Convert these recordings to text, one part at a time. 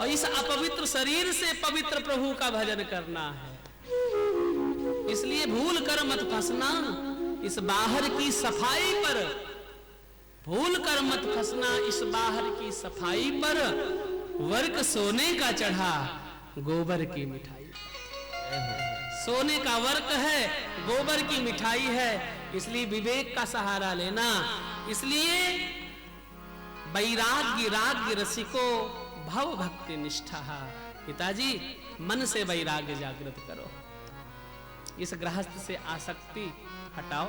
और इस अपवित्र शरीर से पवित्र प्रभु का भजन करना है। इसलिए भूल कर मत फंसना इस बाहर की सफाई पर, भूल कर मत फंसना इस बाहर की सफाई पर, वर्क सोने का चढ़ा गोबर की मिठाई। सोने का वर्क है, गोबर की मिठाई है, इसलिए विवेक का सहारा लेना। इसलिए वैराग्य राज्य रसिको भव भक्ति निष्ठा। पिताजी मन से वैराग्य जागृत करो, इस गृहस्थ से आसक्ति हटाओ,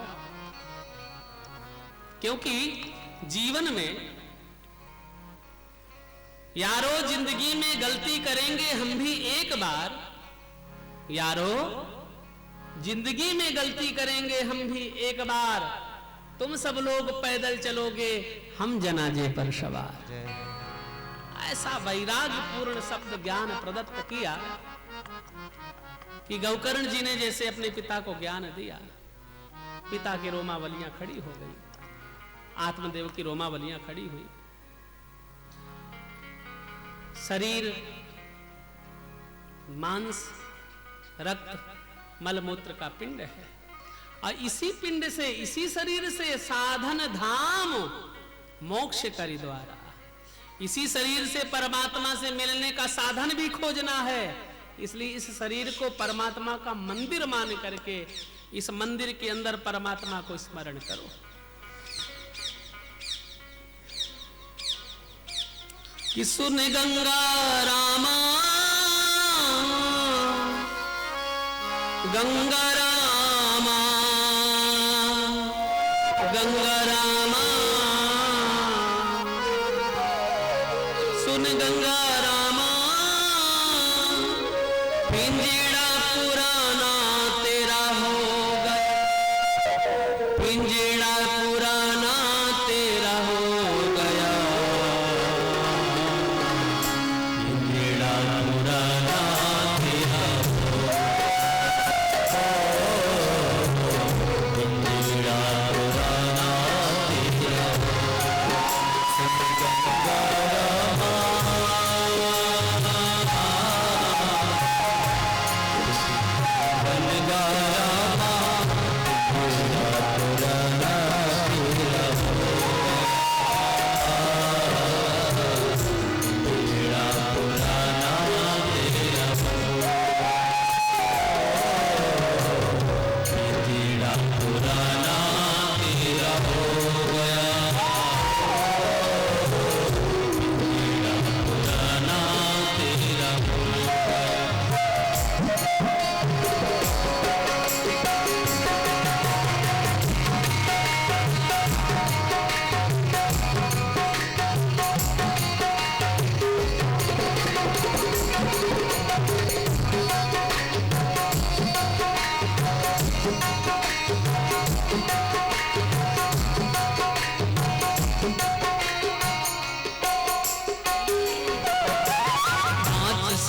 क्योंकि जीवन में यारो जिंदगी में गलती करेंगे हम भी एक बार, यारो जिंदगी में गलती करेंगे हम भी एक बार, तुम सब लोग पैदल चलोगे हम जनाजे पर सवार। ऐसा वैराग्य पूर्ण शब्द ज्ञान प्रदत्त किया कि गौकर्ण जी ने जैसे अपने पिता को ज्ञान दिया, पिता की रोमावलियां खड़ी हो गई, आत्मदेव की रोमावलियां खड़ी हुई। शरीर मांस रक्त मलमूत्र का पिंड है, और इसी पिंड से इसी शरीर से साधन धाम मोक्ष करी द्वारा, इसी शरीर से परमात्मा से मिलने का साधन भी खोजना है। इसलिए इस शरीर को परमात्मा का मंदिर मान करके इस मंदिर के अंदर परमात्मा को स्मरण करो। कि सुन गंगा रामा गंगा रामा गंगा रामा, सुन गंगा रामा पिंजड़ा पुराना तेरा होगा, पिंजड़ा पुराना तेरा हो गया, पिंजड़ा पुराना तेरा हो पिंजड़ा पुराना तेरा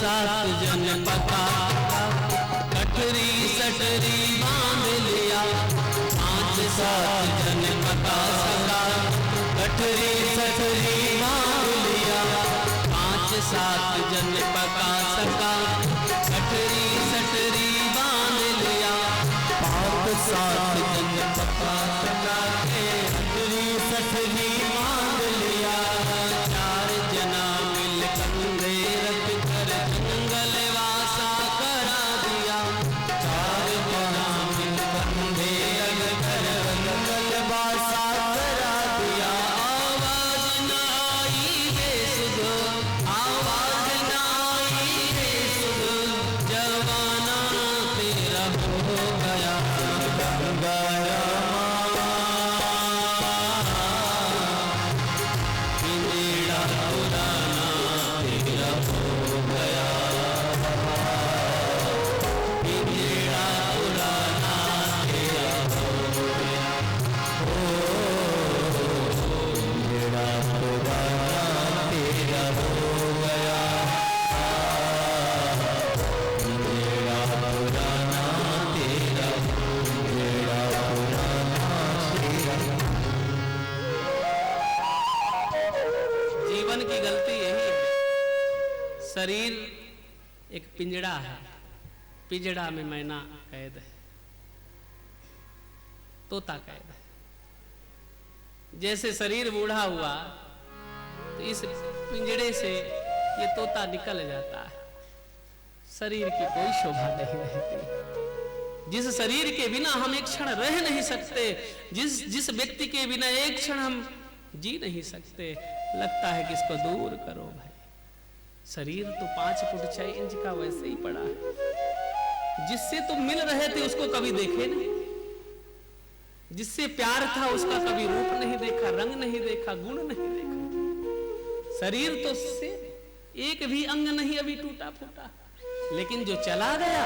सात जन पका कटरी सटरी बांध लिया, पांच सात जन पका सका कटरी सटरी बांध लिया, पांच सात जन पका सका कटरी सटरी बांध लिया, पांच सात जन पका सका कटरी सटरी बांध लिया, चार जना मिल कंधे रख कर जंगल वासा करा दिया, चार जना मिल कंधे रख कर जंगल वासा करा दिया, आवाज ना आई रे सुधो, आवाज ना आई रे सुधो, जवाना तेरा हो गया गंगा पिंजड़ा पुराना तेरा हो गया, पिंजड़ा पुराना तेरा हो गया, पिंजड़ा पुराना तेरा हो गया, पिंजड़ा पुराना तेरा, पिंजड़ा पुराना तेरा। जीवन की गलती यही है, शरीर एक पिंजड़ा है, पिंजड़ा में मैना कैद है, तोता कैद है। जैसे शरीर बूढ़ा हुआ तो इस पिंजड़े से ये तोता निकल जाता है, शरीर की कोई शोभा नहीं रहती। जिस शरीर के बिना हम एक क्षण रह नहीं सकते, जिस व्यक्ति के बिना एक क्षण हम जी नहीं सकते, लगता है कि इसको दूर करो भाई। शरीर तो 5 फुट 6 इंच का वैसे ही पड़ा है। जिससे तुम मिल रहे थे उसको कभी देखे नहीं, जिससे प्यार था उसका कभी रूप नहीं देखा, रंग नहीं देखा, गुण नहीं देखा। शरीर तो से एक भी अंग नहीं अभी टूटा फूटा, लेकिन जो चला गया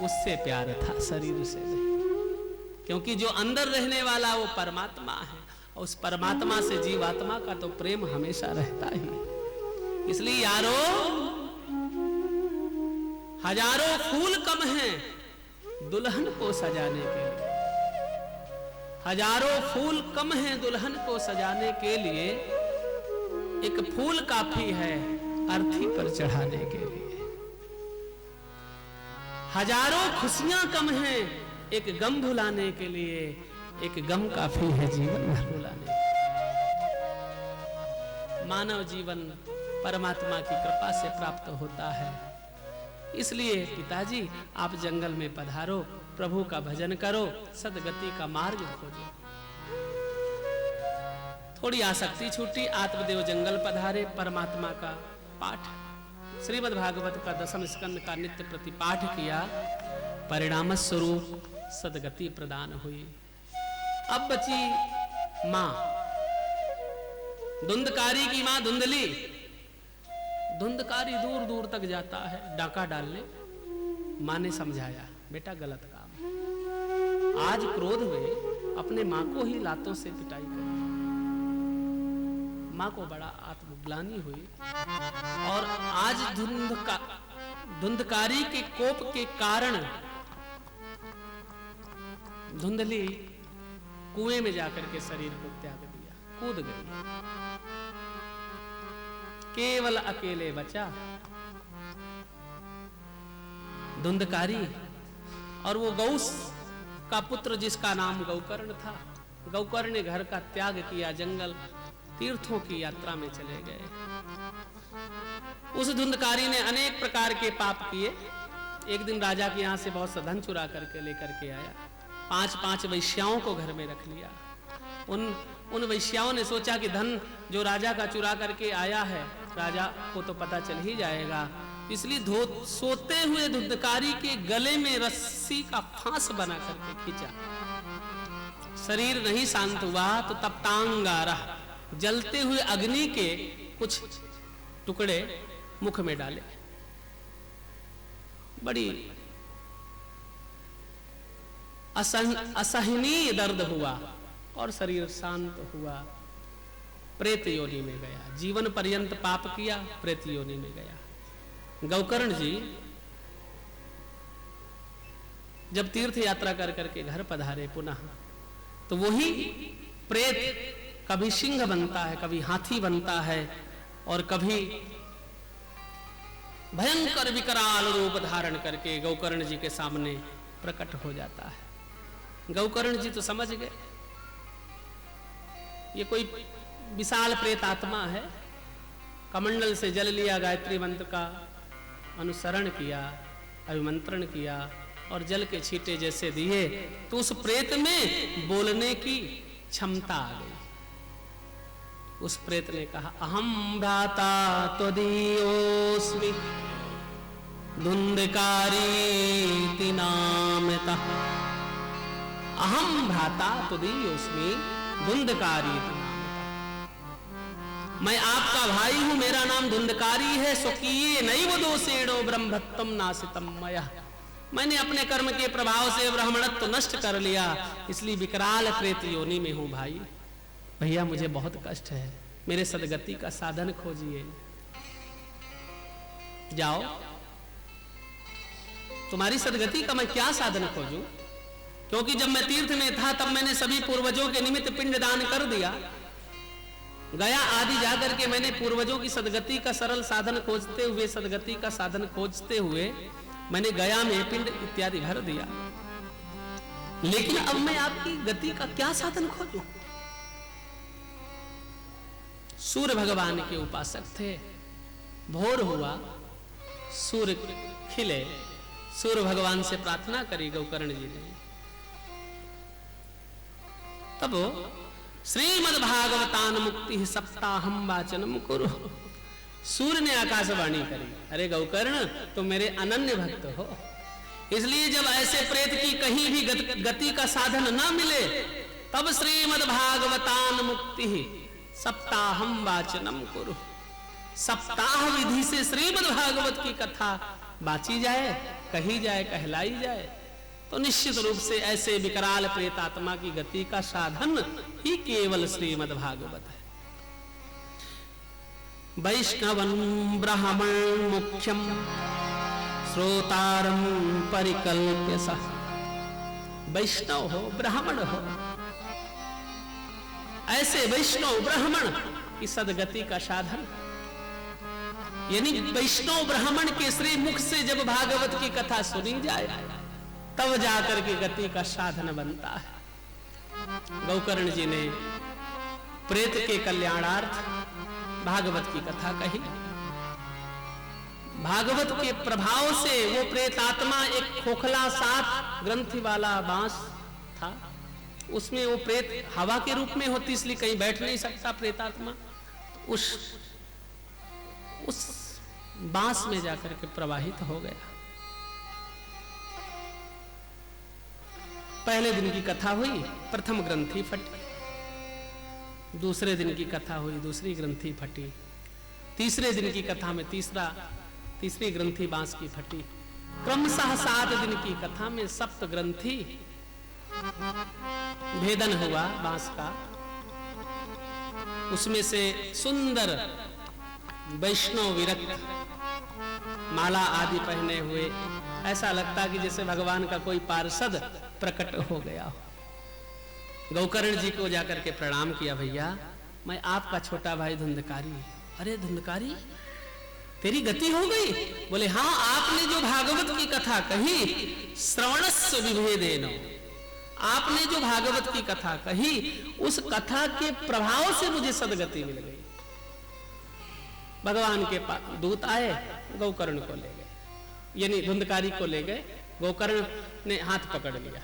उससे प्यार था, शरीर से नहीं। क्योंकि जो अंदर रहने वाला वो परमात्मा है, और उस परमात्मा से जीवात्मा का तो प्रेम हमेशा रहता ही। इसलिए यारो, हजारों फूल कम हैं दुल्हन को सजाने के लिए, हजारों फूल कम हैं दुल्हन को सजाने के लिए, एक फूल काफी है अर्थी पर चढ़ाने के लिए। हजारों खुशियां कम हैं एक गम भुलाने के लिए, एक गम काफी है जीवन भर भुलाने के लिए। मानव जीवन परमात्मा की कृपा से प्राप्त होता है। इसलिए पिताजी आप जंगल में पधारो, प्रभु का भजन करो, सदगति का मार्ग खोजो। थोड़ी आसक्ति छूटी, आत्मदेव जंगल पधारे, परमात्मा का पाठ, श्रीमद् भागवत का 10वें स्कंद का नित्य प्रतिपाठ किया, परिणाम स्वरूप सदगति प्रदान हुई। अब बची मां, धुंधकारी की मां धुंधली। धुंधकारी दूर दूर तक जाता है डाका डालने। मां ने समझाया, बेटा गलत काम है। आज क्रोध में अपने मां को ही लातों से पिटाई कर। मां को बड़ा आत्मग्लानि हुई, और आज धुंधकारी के कोप के कारण धुंधली कुएं में जाकर के शरीर को त्याग दिया, कूद गई। केवल अकेले बचा धुंधकारी, और वो गौ का पुत्र जिसका नाम गौकर्ण था। गौकर्ण ने घर का त्याग किया, जंगल तीर्थों की यात्रा में चले गए। उस धुंधकारी ने अनेक प्रकार के पाप किए। एक दिन राजा के यहां से बहुत सा धन चुरा करके लेकर के आया। 5 वैश्याओं को घर में रख लिया। उन वैश्याओं ने सोचा कि धन जो राजा का चुरा करके आया है, राजा को तो पता चल ही जाएगा, इसलिए सोते हुए धुंधकारी के गले में रस्सी का फांस बना करके खींचा। शरीर नहीं शांत हुआ तो तप्तांगारा, जलते हुए अग्नि के कुछ टुकड़े मुख में डाले। बड़ी असहनीय दर्द हुआ और शरीर शांत हुआ। प्रेत योनि में गया, जीवन पर्यंत पाप किया, प्रेत योनि में गया। गौकर्ण जी जब तीर्थ यात्रा कर करके घर पधारे पुनः, तो वही प्रेत कभी सिंह बनता है, कभी हाथी बनता है, और कभी भयंकर विकराल रूप धारण करके गौकर्ण जी के सामने प्रकट हो जाता है। गौकर्ण जी तो समझ गए ये कोई विशाल प्रेत आत्मा है। कमंडल से जल लिया, गायत्री मंत्र का अनुसरण किया, अभिमंत्रण किया, और जल के छींटे जैसे दिए तो उस प्रेत में बोलने की क्षमता आ गई। उस प्रेत ने कहा, अहम भ्राता त्वदीयोस्मि धुंधकारी नामतः। अहम भ्राता त्वदीयोस्मि धुंधकारी नामतः। मैं आपका भाई हूं, मेरा नाम धुंधकारी है। स्वकीय नैव दोषेणो ब्रह्मत्वं नासितम मया। मैंने अपने कर्म के प्रभाव से ब्राह्मणत्व नष्ट कर लिया, इसलिए विकराल प्रेत योनि में हूं। भाई भैया मुझे बहुत कष्ट है, मेरे सदगति का साधन खोजिए। जाओ, तुम्हारी सदगति का मैं क्या साधन खोजूं? क्योंकि जब मैं तीर्थ में था तब मैंने सभी पूर्वजों के निमित्त पिंड दान कर दिया। गया आदि जाकर के मैंने पूर्वजों की सदगति का सरल साधन खोजते हुए, सदगति का साधन खोजते हुए मैंने गया में पिंड इत्यादि भर दिया, लेकिन अब मैं आपकी गति का क्या साधन खोजूं? सूर्य भगवान के उपासक थे। भोर हुआ, सूर्य खिले, सूर्य भगवान से प्रार्थना करी गौकर्ण जी ने। तब श्रीमद् भागवतान मुक्ति सप्ताहम वाचनम कुरु, सूर्य ने आकाशवाणी करी, अरे गौकर्ण तुम मेरे अनन्य भक्त हो, इसलिए जब ऐसे प्रेत की कहीं भी गति का साधन न मिले तब श्रीमद् भागवतान मुक्ति सप्ताहम वाचनम कुरु, सप्ताह विधि से श्रीमद् भागवत की कथा बाची जाए, कही जाए, कहलाई जाए, तो निश्चित रूप से ऐसे विकराल प्रेतात्मा की गति का साधन ही केवल श्रीमद् भागवत है। वैष्णवं ब्राह्मण मुख्यम श्रोतारं परिकल्प्य सः, वैष्णव हो, ब्राह्मण हो, ऐसे वैष्णव ब्राह्मण की सदगति का साधन, यानी वैष्णव ब्राह्मण के श्री मुख से जब भागवत की कथा सुनी जाए तब जाकर के गति का साधन बनता है। गौकर्ण जी ने प्रेत के कल्याणार्थ भागवत की कथा कही। भागवत के प्रभाव से वो प्रेतात्मा एक खोखला 7 ग्रंथि वाला बांस था, उसमें वो प्रेत हवा के रूप में होती, इसलिए कहीं बैठ नहीं सकता प्रेतात्मा, उस बांस में जाकर के प्रवाहित हो गया। पहले दिन की कथा हुई, प्रथम ग्रंथि फटी, दूसरे दिन की कथा हुई, दूसरी ग्रंथि फटी, तीसरे दिन की कथा में तीसरी ग्रंथि बांस की फटी, क्रमशः 7 दिन की कथा में सप्त ग्रंथि भेदन हुआ बांस का। उसमें से सुंदर वैष्णव विरक्त माला आदि पहने हुए ऐसा लगता कि जैसे भगवान का कोई पार्षद प्रकट हो गया हो। गौकर्ण जी को जाकर के प्रणाम किया, भैया मैं आपका छोटा भाई धुंधकारी। अरे धुंधकारी तेरी गति हो गई? बोले हाँ, आपने जो भागवत की कथा कही, श्रवणस्य विभेदेन, आपने जो भागवत की कथा कही उस कथा के प्रभाव से मुझे सदगति मिल गई। भगवान के दूत आए, गौकर्ण को ले गए, यानी धुंधकारी को ले गए। गौकर्ण ने हाथ पकड़ लिया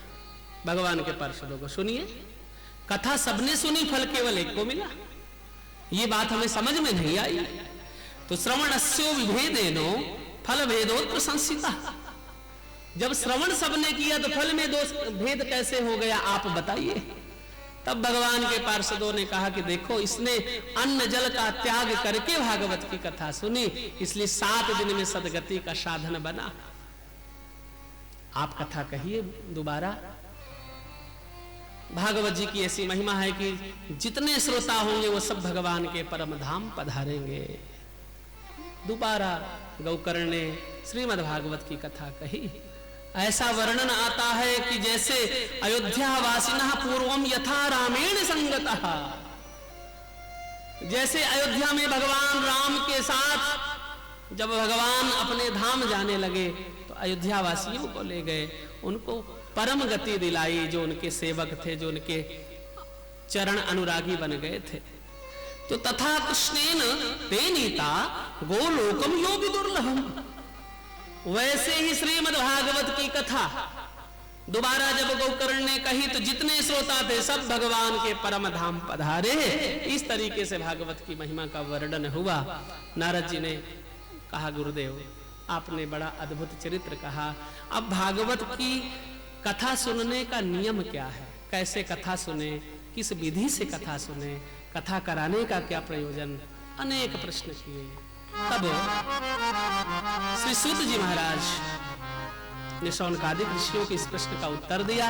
भगवान के पार्षदों को, सुनिए कथा सबने सुनी, फल केवल एक को मिला, ये बात हमें समझ में नहीं आई। तो श्रवणस्यो विभेदेनो फल भेदोत्र संसिता, जब श्रवण सबने किया तो फल में दोष भेद कैसे हो गया, आप बताइए। तब भगवान के पार्षदों ने कहा कि देखो, इसने अन्न जल का त्याग करके भागवत की कथा सुनी, इसलिए 7 दिन में सदगति का साधन बना। आप कथा कहिए दोबारा। भागवत जी की ऐसी महिमा है कि जितने श्रोता होंगे वो सब भगवान के परम धाम पधारेंगे। दोबारा गौकर्ण ने श्रीमद् भागवत की कथा कही। ऐसा वर्णन आता है कि जैसे अयोध्या वासिनः पूर्वम यथा रामेण संगतः, जैसे अयोध्या में भगवान राम के साथ जब भगवान अपने धाम जाने लगे तो अयोध्या वासियों को ले गए, उनको परम गति दिलाई, जो उनके सेवक थे, जो उनके चरण अनुरागी बन गए थे। तो तथा कृष्णेन ते नीता गोलोकम यो विदुर्लभम, वैसे ही श्रीमद् भागवत की कथा दोबारा जब गौकर्ण ने कही तो जितने श्रोता थे सब भगवान के परम धाम पधारे। इस तरीके से भागवत की महिमा का वर्णन हुआ। नारद जी ने कहा, गुरुदेव आपने बड़ा अद्भुत चरित्र कहा, अब भागवत की कथा सुनने का नियम क्या है, कैसे कथा सुने, किस विधि से कथा सुने, कथा कराने का क्या प्रयोजन, अनेक प्रश्न किए। तब श्री सूत जी महाराज ने शौनकादिक ऋषियों के इस प्रश्न का उत्तर दिया,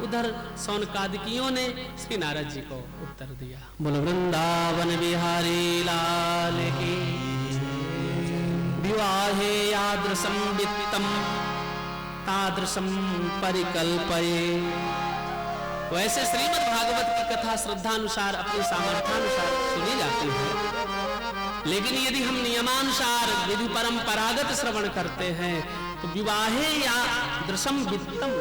उधर शौनकादिकियों ने श्री नारद जी को उत्तर दिया। बोलो वृंदावन बिहारी लाल की। विवाहे यादृशं वित्तम तादृशं परिकल्पये, वैसे श्रीमद् भागवत की कथा श्रद्धानुसार अपने सामर्थ्यानुसार सुनी जाती है, लेकिन यदि हम नियमानुसार विधि परंपरागत श्रवण करते हैं तो विवाहे या दृशम वित्तम,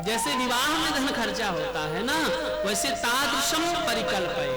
जैसे विवाह में धन खर्चा होता है ना, वैसे तादृशम परिकल्पये,